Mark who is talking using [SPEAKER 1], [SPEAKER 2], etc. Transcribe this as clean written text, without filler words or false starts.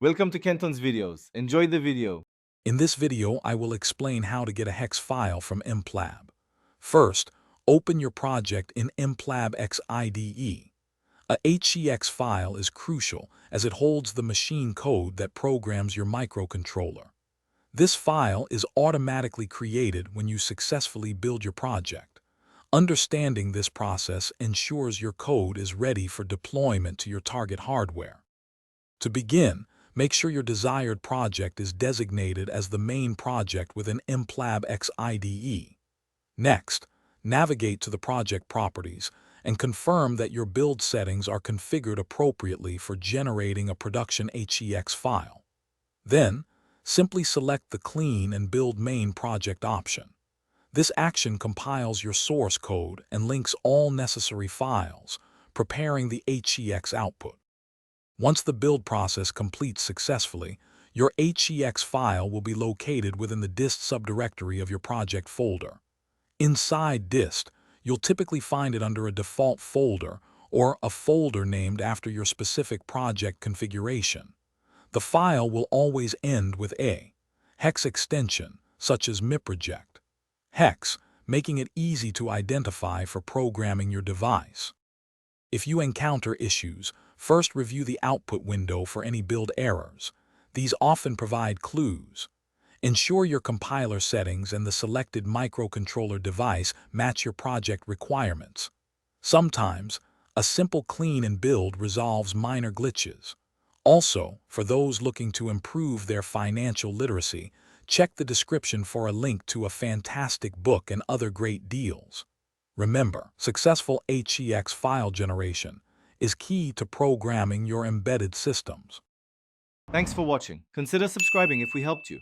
[SPEAKER 1] Welcome to Kenton's videos. Enjoy the video.
[SPEAKER 2] In this video, I will explain how to get a hex file from MPLAB. First, open your project in MPLAB X IDE. A HEX file is crucial as it holds the machine code that programs your microcontroller. This file is automatically created when you successfully build your project. Understanding this process ensures your code is ready for deployment to your target hardware. To begin, make sure your desired project is designated as the main project within MPLAB X IDE. Next, navigate to the project properties and confirm that your build settings are configured appropriately for generating a production HEX file. Then, simply select the Clean and Build Main Project option. This action compiles your source code and links all necessary files, preparing the HEX output. Once the build process completes successfully, your HEX file will be located within the dist subdirectory of your project folder. Inside dist, you'll typically find it under a default folder or a folder named after your specific project configuration. The file will always end with a hex extension, such as miproject hex, making it easy to identify for programming your device. If you encounter issues, first review the output window for any build errors. These often provide clues. Ensure your compiler settings and the selected microcontroller device match your project requirements. Sometimes, a simple clean and build resolves minor glitches. Also, for those looking to improve their financial literacy, check the description for a link to a fantastic book and other great deals. Remember, successful HEX file generation is key to programming your embedded systems.
[SPEAKER 1] Thanks for watching. Consider subscribing if we helped you.